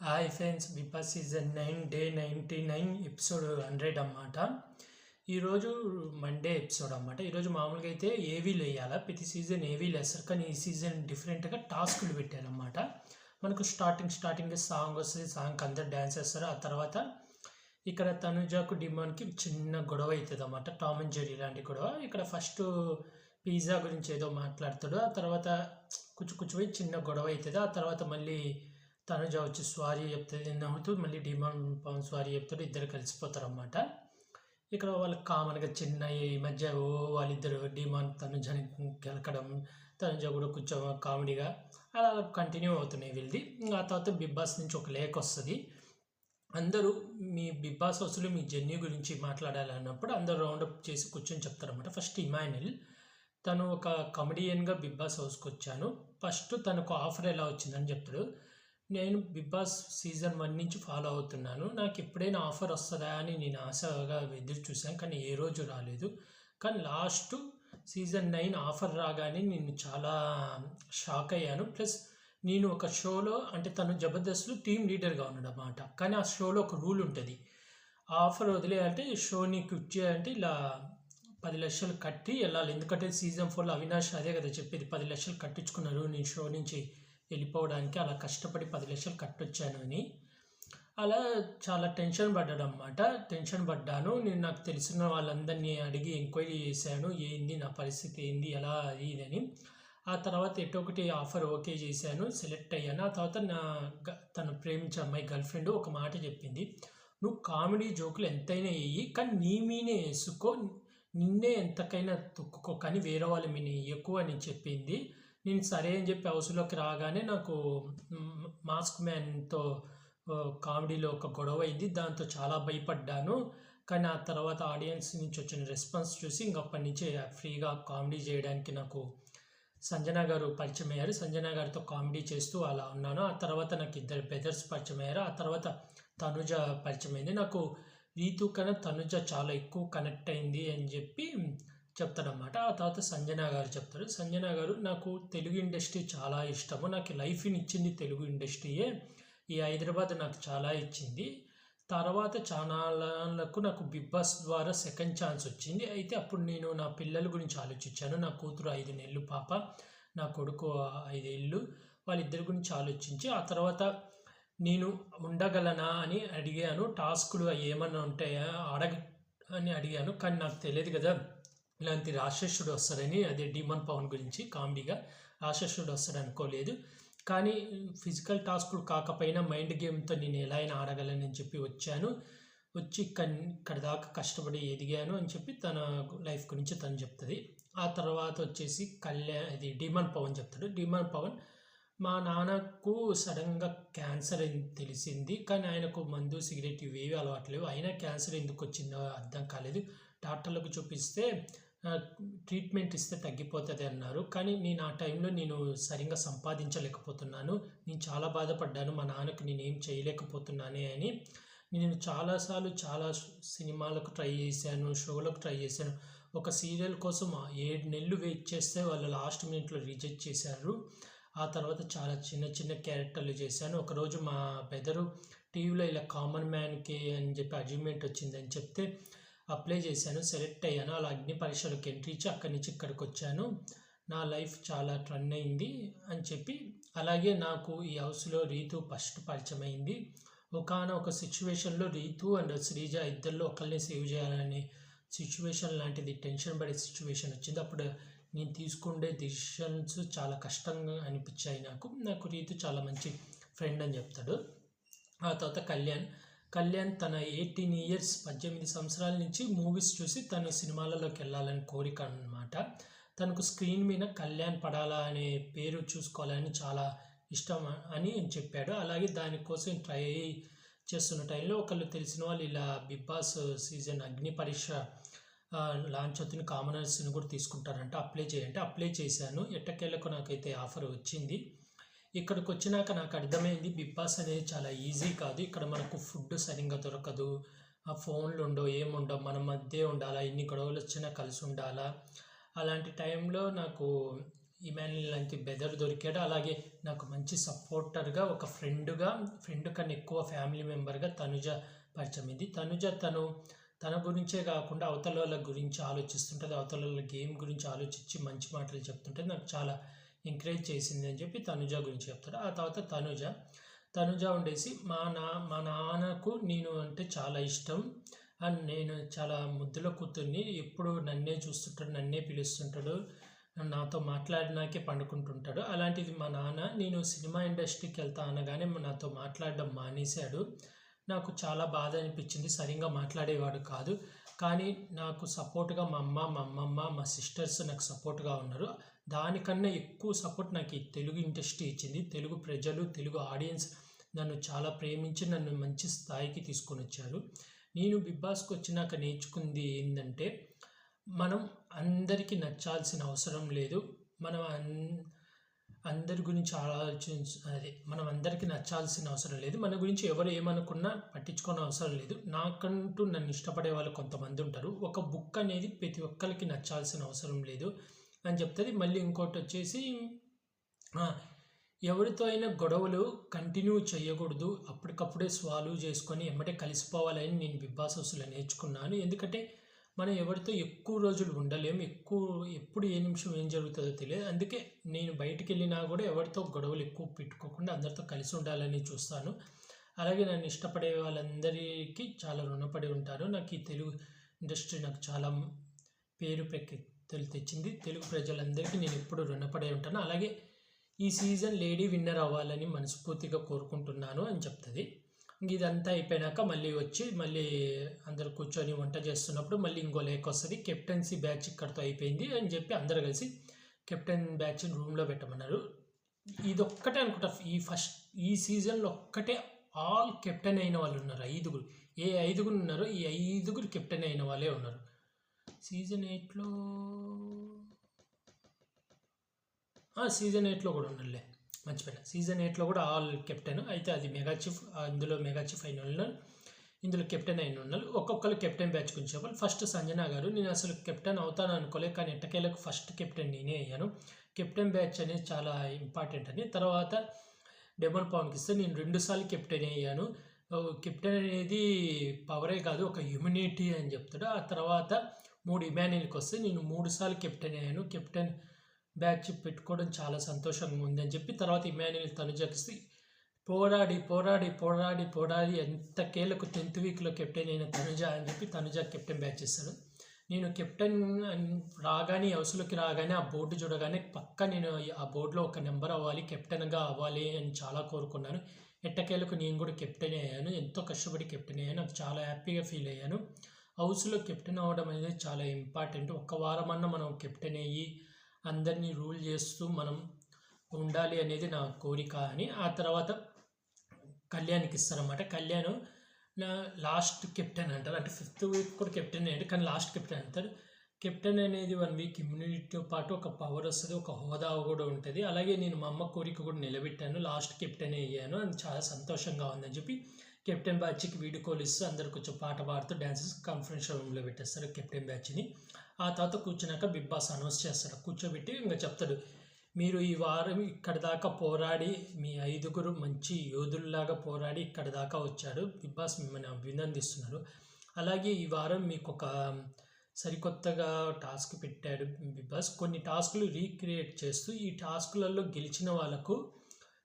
Hi friends, Bigg Boss season 9 day 99 episode 100 అన్నమాట. ఈరోజు Monday episode అన్నమాట. ఈరోజు మామూలుగా అయితే ఏవీలు వేయాలి, ప్రతి సీజన్ ఏవీలు వేస్తారు, కానీ ఈ సీజన్ డిఫరెంట్గా టాస్కులు పెట్టారన్నమాట. మనకు స్టార్టింగ్ సాంగ్ వస్తుంది, సాంగ్కి అందరు డ్యాన్స్ వేస్తారు. ఆ తర్వాత ఇక్కడ తనుజాకు డిమాన్కి చిన్న గొడవ అవుతుంది అన్నమాట, టామ్ అండ్ జెర్రీ లాంటి గొడవ. ఇక్కడ ఫస్ట్ పిజ్జా గురించి ఏదో మాట్లాడతాడు, ఆ తర్వాత కూర్చోపోయి చిన్న గొడవ అవుతుంది. ఆ తర్వాత మళ్ళీ తనుజ వచ్చి సారీ చెప్తుంది, నవ్వుతూ మళ్ళీ డిమాండ్ పవన్ సారీ చెప్తాడు, ఇద్దరు కలిసిపోతారు అన్నమాట. ఇక్కడ వాళ్ళకి కామన్గా చిన్న ఈ మధ్య వాళ్ళిద్దరు డిమాండ్ తనుజని గెలకడం, తనుజ కూడా కొంచెం కామెడీగా అలా కంటిన్యూ అవుతున్నాయి వీళ్ళది. ఆ తర్వాత బిగ్ బాస్ నుంచి ఒక లేఖ వస్తుంది. అందరూ మీ బిగ్ బాస్ హౌస్లో మీ జర్నీ గురించి మాట్లాడాలన్నప్పుడు అందరూ రౌండప్ చేసి కూర్చొని చెప్తారన్నమాట. ఫస్ట్ ఇమాన్యుల్, తను ఒక కమెడియన్గా బిగ్ బాస్ హౌస్కి వచ్చాను, ఫస్ట్ తనకు ఆఫర్ ఎలా వచ్చిందని చెప్తాడు. నేను బిగ్ బాస్ సీజన్ 1 నుంచి ఫాలో అవుతున్నాను, నాకు ఎప్పుడైనా ఆఫర్ వస్తుందా అని నేను ఆశగా ఎదురు చూశాను, కానీ ఏ రోజు రాలేదు. కానీ లాస్ట్ సీజన్ 9 ఆఫర్ రాగానే నేను చాలా షాక్ అయ్యాను. ప్లస్ నేను ఒక షోలో, అంటే తను జబర్దస్త్లో టీమ్ లీడర్గా ఉన్నాడు అన్నమాట, కానీ ఆ షోలో ఒక రూల్ ఉంటుంది, ఆఫర్ వదిలేయాలంటే షోని క్విట్ చేయాలంటే ఇలా 10 లక్షలు కట్టి వెళ్ళాలి. ఎందుకంటే సీజన్ 4లో అవినాష్ అదే కదా చెప్పేది, 10 లక్షలు కట్టించుకున్నారు నేను షో నుంచి వెళ్ళిపోవడానికి, అలా కష్టపడి 10 లక్షలు కట్టొచ్చాను అని. అలా చాలా టెన్షన్ పడ్డాను. నేను నాకు తెలిసిన వాళ్ళందరినీ అడిగి ఎంక్వైరీ చేశాను, ఏంది నా పరిస్థితి ఏంది, ఎలా అది ఇదని. ఆ తర్వాత ఎటొకటి ఆఫర్ ఓకే చేశాను, సెలెక్ట్ అయ్యాను. ఆ తర్వాత తను ప్రేమించే అమ్మాయి గర్ల్ ఫ్రెండ్ ఒక మాట చెప్పింది, నువ్వు కామెడీ జోకులు ఎంతైనా వేయి, కానీ నీ మీనే వేసుకో, నిన్నే ఎంతకైనా తొక్కుకో, కానీ వేరే వాళ్ళ మీద ఎక్కువ అని చెప్పింది. నేను సరే అని చెప్పి హౌస్లోకి రాగానే నాకు మాస్క్ మ్యాన్తో కామెడీలో ఒక గొడవ అయింది, దాంతో చాలా భయపడ్డాను. కానీ ఆ తర్వాత ఆడియన్స్ నుంచి వచ్చిన రెస్పాన్స్ చూసి ఇంకప్పటి నుంచి ఫ్రీగా కామెడీ చేయడానికి నాకు సంజన గారు పరిచయం అయ్యారు. సంజన గారితో కామెడీ చేస్తూ అలా ఉన్నాను. ఆ తర్వాత నాకు ఇద్దరు బ్రదర్స్ పరిచయం అయ్యారు. ఆ తర్వాత తనుజ పరిచయం అయింది. నాకు రీతు కన్నా తనుజ చాలా ఎక్కువ కనెక్ట్ అయింది అని చెప్పి చెప్తాడనమాట. ఆ తర్వాత సంజన గారు చెప్తారు, సంజన గారు నాకు తెలుగు ఇండస్ట్రీ చాలా ఇష్టము, నాకు లైఫ్ని ఇచ్చింది తెలుగు ఇండస్ట్రీయే, ఈ హైదరాబాద్ నాకు చాలా ఇచ్చింది. తర్వాత ఛానళ్ళకు నాకు బిగ్ బాస్ ద్వారా సెకండ్ ఛాన్స్ వచ్చింది. అయితే అప్పుడు నేను నా పిల్లల గురించి ఆలోచించాను, నా కూతురు 5 నెలలు పాప, నా కొడుకు 5 ఏళ్ళు, వాళ్ళిద్దరి గురించి ఆలోచించి ఆ తర్వాత నేను ఉండగలనా అని అడిగాను. టాస్కులు ఏమన్నా ఉంటాయా అని అడిగాను, కానీ నాకు తెలియదు కదా ఇలాంటి రాక్షసుడు వస్తాడని, అదే డిమాండ్ పవన్ గురించి కామెడీగా రాక్షసుడు వస్తాడు అనుకోలేదు. కానీ ఫిజికల్ టాస్కులు కాకపోయినా మైండ్ గేమ్తో నేను ఎలా అయినా ఆడగలను అని చెప్పి వచ్చి ఇక్కడ దాకా కష్టపడి ఎదిగాను అని చెప్పి తన లైఫ్ గురించి తను చెప్తుంది. ఆ తర్వాత వచ్చేసి ఇది డిమాండ్ పవన్ చెప్తాడు. డిమాండ్ పవన్, మా నాన్నకు సడన్గా క్యాన్సర్ అని తెలిసింది, కానీ ఆయనకు మందు సిగరెట్ ఇవేవి అలవాట్లేవు, అయినా క్యాన్సర్ ఎందుకు వచ్చిందో అర్థం కాలేదు, డాక్టర్లకు చూపిస్తే ట్రీట్మెంట్ ఇస్తే తగ్గిపోతుంది అన్నారు. కానీ నేను ఆ టైంలో నేను సరిగ్గా సంపాదించలేకపోతున్నాను, నేను చాలా బాధపడ్డాను, మా నాన్నకు నేనేం చేయలేకపోతున్నానే అని. నేను చాలాసార్లు చాలా సినిమాలకు ట్రై చేశాను, షోలకు ట్రై చేశాను, ఒక సీరియల్ కోసం 7 నెలలు వెయిట్ చేస్తే వాళ్ళు లాస్ట్ మినిట్లో రిజెక్ట్ చేశారు. ఆ తర్వాత చాలా చిన్న క్యారెక్టర్లు చేశాను. ఒకరోజు మా బెదరు టీవీలో ఇలా కామన్ మ్యాన్కి అని చెప్పి అచీవ్మెంట్ వచ్చిందని చెప్తే అప్లై చేశాను, సెలెక్ట్ అయ్యాను. అలా అగ్ని పరీక్షలకు ఎంట్రీ ఇచ్చి అక్కడి నుంచి ఇక్కడికి వచ్చాను, నా లైఫ్ చాలా టర్న్ అయింది అని చెప్పి. అలాగే నాకు ఈ హౌస్లో రీతు ఫస్ట్ పరిచయం అయింది. ఒక సిచ్యువేషన్లో రీతు అండ్ శ్రీజ ఇద్దరిలో ఒకరిని సేవ్ చేయాలనే సిచ్యువేషన్ లాంటిది, టెన్షన్ పడే సిచ్యువేషన్ వచ్చింది. అప్పుడు నేను తీసుకునే డిసిషన్స్ చాలా కష్టంగా అనిపించాయి నాకు రీతు చాలా మంచి ఫ్రెండ్ అని చెప్తాడు. ఆ తర్వాత కళ్యాణ్ తన 18 ఇయర్స్ 18 సంవత్సరాల నుంచి మూవీస్ చూసి తను సినిమాలలోకి వెళ్ళాలని కోరిక అన్నమాట. తనకు స్క్రీన్ మీద కళ్యాణ్ పడాలా అనే పేరు చూసుకోవాలని చాలా ఇష్టం అని చెప్పాడు. అలాగే దానికోసం ట్రై చేస్తున్న టైంలో ఒకళ్ళు తెలిసిన వాళ్ళు ఇలా బిగ్ బాస్ సీజన్ అగ్ని పరీక్ష లాంచ్ అవుతుంది, కామనర్స్ని కూడా తీసుకుంటారంట, అప్లై చేశాను. ఎట్టకేళ్ళకు నాకైతే ఆఫర్ వచ్చింది. ఇక్కడికి వచ్చినాక నాకు అర్థమైంది బిగ్ బాస్ అనేది చాలా ఈజీ కాదు. ఇక్కడ మనకు ఫుడ్ సరిగ్గా దొరకదు, ఆ ఫోన్లు ఉండవు, ఏముండవు, మన మధ్య ఉండాలా, ఎన్ని గొడవలు వచ్చినా కలిసి ఉండాలా. అలాంటి టైంలో నాకు ఇమాన్యుల్ లాంటి బెదర్ దొరికాడు. అలాగే నాకు మంచి సపోర్టర్గా, ఒక ఫ్రెండ్ కన్నా ఎక్కువ ఫ్యామిలీ మెంబర్గా తనుజ పరిచయం అయింది. తనుజ తన గురించే కాకుండా అవతల వాళ్ళ గురించి ఆలోచిస్తుంటుంది, అవతల వాళ్ళ గేమ్ గురించి ఆలోచించి మంచి మాటలు చెప్తుంటుంది. నాకు చాలా ఎంకరేజ్ చేసింది అని చెప్పి తనుజ గురించి చెప్తాడు. ఆ తర్వాత తనుజ ఉండేసి మా నాన్నకు నేను అంటే చాలా ఇష్టం అండ్ నేను చాలా ముద్దుల కూతుర్ని, ఎప్పుడు నన్నే చూస్తుంటాడు, నన్నే పిలుస్తుంటాడు, నాతో మాట్లాడినాకే పండుకుంటుంటాడు. అలాంటిది మా నాన్న నేను సినిమా ఇండస్ట్రీకి వెళ్తా అనగానే నాతో మాట్లాడడం మానేశాడు. నాకు చాలా బాధ అనిపించింది. సరిగ్గా మాట్లాడేవాడు కాదు, కానీ నాకు సపోర్ట్గా మా అమ్మమ్మ మా సిస్టర్స్ నాకు సపోర్ట్గా ఉన్నారు. దానికన్నా ఎక్కువ సపోర్ట్ నాకు ఈ తెలుగు ఇండస్ట్రీ ఇచ్చింది. తెలుగు ప్రజలు, తెలుగు ఆడియన్స్ నన్ను చాలా ప్రేమించి నన్ను మంచి స్థాయికి తీసుకొని వచ్చారు. నేను బిగ్ బాస్కి వచ్చినాక నేర్చుకుంది ఏంటంటే, మనం అందరికీ నచ్చాల్సిన అవసరం లేదు. మనం అందరి గురించి మనం అందరికీ నచ్చాల్సిన అవసరం లేదు. మన గురించి ఎవరు ఏమనుకున్నా పట్టించుకోని అవసరం లేదు. నాకంటూ నన్ను ఇష్టపడే వాళ్ళు కొంతమంది ఉంటారు. ఒక బుక్ అనేది ప్రతి ఒక్కరికి నచ్చాల్సిన అవసరం లేదు అని చెప్తుంది. మళ్ళీ ఇంకోటి వచ్చేసి, ఎవరితో అయినా గొడవలు కంటిన్యూ చేయకూడదు, అప్పటికప్పుడే సాల్వ్ చేసుకొని ఎమ్మటే కలిసిపోవాలని నేను బిగ్ బాస్ హౌస్లో నేర్చుకున్నాను. ఎందుకంటే మనం ఎవరితో ఎక్కువ రోజులు ఉండలేము, ఎప్పుడు ఏ నిమిషం ఏం జరుగుతుందో తెలియదు. అందుకే నేను బయటికి వెళ్ళినా కూడా ఎవరితో గొడవలు ఎక్కువ పెట్టుకోకుండా అందరితో కలిసి ఉండాలని చూస్తాను. అలాగే నన్ను ఇష్టపడే వాళ్ళందరికీ చాలా రుణపడి ఉంటారు. నాకు ఈ తెలుగు ఇండస్ట్రీ నాకు చాలా పేరు ప్రఖ్యాతులు తెచ్చింది. తెలుగు ప్రజలందరికీ నేను ఎప్పుడు రుణపడి ఉంటాను. అలాగే ఈ సీజన్ లేడీ విన్నర్ అవ్వాలని మనస్ఫూర్తిగా కోరుకుంటున్నాను అని చెప్తుంది. ఇదంతా అయిపోయినాక మళ్ళీ అందరు కూర్చొని వంట చేస్తున్నప్పుడు మళ్ళీ ఇంకో లేఖ వస్తుంది. కెప్టెన్సీ బ్యాచ్ ఇక్కడితో అయిపోయింది అని చెప్పి అందరు కలిసి కెప్టెన్ బ్యాచ్ని రూమ్లో పెట్టమన్నారు. ఇదొక్కటే అనుకుంటా ఈ సీజన్లో ఒక్కటే ఆల్ కెప్టెన్ అయిన వాళ్ళు ఉన్నారు. 5 ఏ 5 ఉన్నారో ఈ 5 కెప్టెన్ అయిన వాళ్ళే ఉన్నారు. సీజన్ 8లో కూడా ఉన్నారులే, మర్చిపోయినా. సీజన్ 8లో కూడా ఆల్ కెప్టెన్ అయితే అది మెగా చీఫ్, అందులో మెగా చీఫ్ అయిన వాళ్ళు, ఇందులో కెప్టెన్ అయిన వాళ్ళు. ఒక్కొక్కరు కెప్టెన్ బ్యాచ్ గురించి చెప్పాలి. ఫస్ట్ సంజన గారు, నేను అసలు కెప్టెన్ అవుతాను అనుకోలేదు, కానీ ఎట్టకేలకు ఫస్ట్ కెప్టెన్ నేనే అయ్యాను. కెప్టెన్ బ్యాచ్ అనేది చాలా ఇంపార్టెంట్ అని. తర్వాత డెమన్ పవన్కి ఇస్తే నేను 2 సార్లు కెప్టెన్ అయ్యాను. కెప్టెన్ అనేది పవరే కాదు, ఒక హ్యూమినిటీ అని చెప్తాడు. ఆ తర్వాత 3 ఇమాన్యుల్కి వస్తే నేను 3 సార్లు కెప్టెన్ అయ్యాను. కెప్టెన్ బ్యాచ్ పెట్టుకోవడం చాలా సంతోషంగా ఉందని చెప్పి తర్వాత ఇమాన్యుల్ తనుజకి పోరాడి ఎంతకేళ్లకు 10th వీక్లో కెప్టెన్ అయిన తనుజ అని చెప్పి తనుజ కెప్టెన్ బ్యాచ్ ఇస్తాడు. నేను కెప్టెన్ రాగానే, హౌస్లోకి రాగానే ఆ బోర్డు చూడగానే పక్క నేను ఆ బోర్డులో ఒక నెంబర్ అవ్వాలి, కెప్టెన్గా అవ్వాలి అని చాలా కోరుకున్నాను. ఎట్టకేలకు నేను కూడా కెప్టెన్ అయ్యాను. ఎంతో కష్టపడి కెప్టెన్ అయ్యాను. నాకు చాలా హ్యాపీగా ఫీల్ అయ్యాను. హౌస్లో కెప్టెన్ అవ్వడం అనేది చాలా ఇంపార్టెంట్. ఒక్క వారమన్నా మనం కెప్టెన్ అయ్యి అందరినీ రూల్ చేస్తూ మనం ఉండాలి అనేది నా కోరిక అని. ఆ తర్వాత కళ్యాణ్కి ఇస్తారన్నమాట. కళ్యాణ్ నా లాస్ట్ కెప్టెన్ అంటారు, అంటే 5th వీక్ కూడా కెప్టెన్ అయ్యాడు, కానీ లాస్ట్ కెప్టెన్ అంటారు. కెప్టెన్ అనేది 1 వీక్ ఇమ్యూనిటీతో పాటు ఒక పవర్ వస్తుంది, ఒక హోదా కూడా ఉంటుంది. అలాగే నేను మా అమ్మ కోరిక కూడా నిలబెట్టాను, లాస్ట్ కెప్టెన్ అయ్యాను, అది చాలా సంతోషంగా ఉందని చెప్పి కెప్టెన్ బ్యాచ్కి వీడియో కాల్ ఇస్తూ అందరు కొంచెం పాట పాడుతూ డ్యాన్సెస్ కాన్ఫరెన్స్ రూమ్లో పెట్టేస్తారు కెప్టెన్ బ్యాచ్ని. ఆ తర్వాత కూర్చున్నాక బిగ్ బాస్ అనౌన్స్ చేస్తాడు. కూర్చోబెట్టి ఇంకా చెప్తాడు, మీరు ఈ వారం ఇక్కడ దాకా పోరాడి, మీ 5 మంచి యోధుల్లాగా పోరాడి ఇక్కడ దాకా వచ్చాడు, బిగ్ బాస్ మిమ్మల్ని అభినందిస్తున్నారు. అలాగే ఈ వారం మీకు ఒక సరికొత్తగా టాస్క్ పెట్టాడు బిగ్ బాస్. కొన్ని టాస్కులు రీక్రియేట్ చేస్తూ ఈ టాస్కులలో గెలిచిన వాళ్ళకు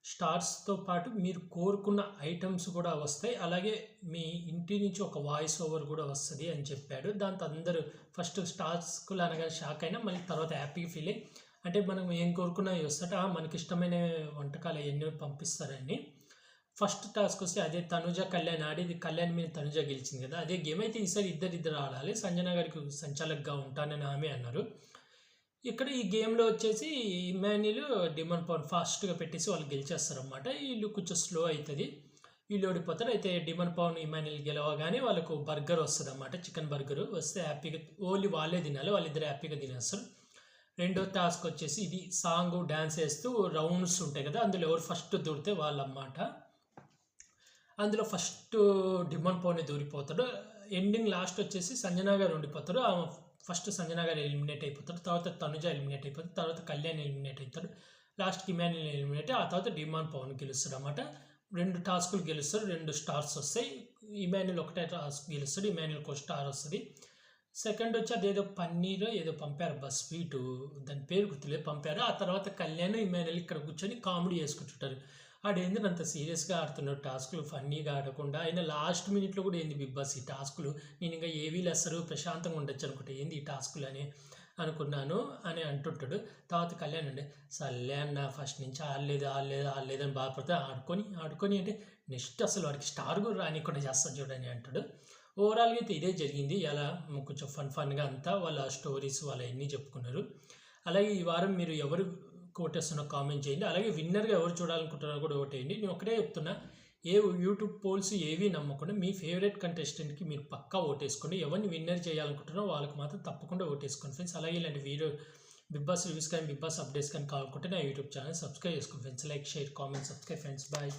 స్టార్స్తో పాటు మీరు కోరుకున్న ఐటమ్స్ కూడా వస్తాయి, అలాగే మీ ఇంటి నుంచి ఒక వాయిస్ ఓవర్ కూడా వస్తుంది అని చెప్పాడు. దాంతో అందరూ ఫస్ట్ టాస్కులు అనగానే షాక్ అయినా మళ్ళీ తర్వాత హ్యాపీగా ఫీల్ అయ్యి, అంటే మనం ఏం కోరుకున్నా వస్తాట, మనకి ఇష్టమైన వంటకాలు అవన్నీ పంపిస్తారని. ఫస్ట్ టాస్క్ వస్తే అదే తనుజ కళ్యాణ్ ఆడేది, కళ్యాణ్ మీద తనుజ గెలిచింది కదా, అదే గేమ్. అయితే ఈసారి ఇద్దరు ఆడాలి, సంజన గారికి సంచాలకుగా ఉంటానని ఆమె అన్నారు. ఇక్కడ ఈ గేమ్లో వచ్చేసి ఇమాన్యుల్ డిమన్ పవన్ ఫాస్ట్గా పెట్టేసి వాళ్ళు గెలిచేస్తారన్నమాట. వీళ్ళు కొంచెం స్లో అవుతుంది, వీళ్ళు ఓడిపోతారు. అయితే డిమన్ పవన్ ఇమాన్యుల్ గెలవగానే వాళ్ళకు బర్గర్ వస్తుంది అన్నమాట, చికెన్ బర్గర్ వస్తే హ్యాపీగా ఓన్లీ వాళ్ళే తినాలి, వాళ్ళిద్దరు హ్యాపీగా తినేస్తారు. రెండో టాస్క్ వచ్చేసి ఇది సాంగ్ డ్యాన్స్ వేస్తూ రౌండ్స్ ఉంటాయి కదా, అందులో ఎవరు ఫస్ట్ దూరితే వాళ్ళన్నమాట. అందులో ఫస్ట్ డిమన్ పవన్ దూరిపోతాడు. ఎండింగ్ లాస్ట్ వచ్చేసి సంజన గారు ఉండిపోతారు. ఫస్ట్ సంజన గారు ఎలిమినేట్ అయిపోతారు, తర్వాత తనుజ ఎలిమినేట్ అయిపోతారు, తర్వాత కళ్యాణ్ ఎలిమినేట్ అవుతాడు, లాస్ట్కి ఇమాన్యుల్ ఎలిమినేట్, ఆ తర్వాత డిమాండ్ పవన్ గెలుస్తాడు అన్నమాట. 2 టాస్కులు గెలుస్తాడు, 2 స్టార్స్ వస్తాయి. ఇమాన్యుల్ ఒకటే టాస్క్ గెలుస్తాడు, ఇమాన్యుల్కి ఒక స్టార్ వస్తుంది. సెకండ్ వచ్చి అదేదో పన్నీర్ ఏదో పంపారు స్వీటు, దాని పేరు గుర్తులేదు, పంపారు. ఆ తర్వాత కళ్యాణ్ ఇమాన్యుల్ ఇక్కడ కూర్చొని కామెడీ చేసుకుంటుంటారు. ఆడేందుకు అంత సీరియస్గా ఆడుతున్నాడు టాస్కులు, ఫన్నీగా ఆడకుండా. అయినా లాస్ట్ మినిట్లో కూడా ఏంది బిగ్ బాస్ ఈ టాస్కులు, నేను ఇంకా ఏవీ లేస్తారు ప్రశాంతంగా ఉండొచ్చు అనుకుంటా, ఏంది ఈ టాస్కులు అని అనుకున్నాను అని అంటుంటాడు. తర్వాత కళ్యాణ్ అండి సర్లే అన్న ఫస్ట్ నుంచి ఆడలేదని బాధపడితే ఆడుకొని అంటే నెక్స్ట్ అసలు వాడికి స్టార్ కూడా రానికుండా చేస్తాడు చూడని అంటాడు. ఓవరాల్గా అయితే ఇదే జరిగింది. ఎలా కొంచెం ఫన్గా అంతా వాళ్ళ స్టోరీస్ వాళ్ళ అన్నీ చెప్పుకున్నారు. అలాగే ఈ వారం మీరు ఎవరు ఓటేస్తున్నా కామెంట్ చేయండి. అలాగే విన్నర్గా ఎవరు చూడాలనుకుంటున్నారో కూడా ఓటేయండి. నేను ఒకటే చెప్తున్నా, ఏ యూట్యూబ్ పోల్స్ ఏవి నమ్మకుండా మీ ఫేవరెట్ కంటెస్టెంట్కి మీరు పక్కా ఓటేసుకోండి. ఎవరిని విన్నర్ చేయాలనుకుంటున్నారో వాళ్ళకి మాత్రం తప్పకుండా ఓటేసుకోండి ఫ్రెండ్స్. అలాగే ఇలాంటి వీడియో బిగ్ బాస్ రివ్యూస్ కానీ బిగ్ బాస్ అప్డేట్స్ కానీ కావాలనుకుంటే నా యూట్యూబ్ ఛానల్ సబ్స్క్రైబ్ చేసుకోండి friends. Like, share, comment, subscribe friends. Bye.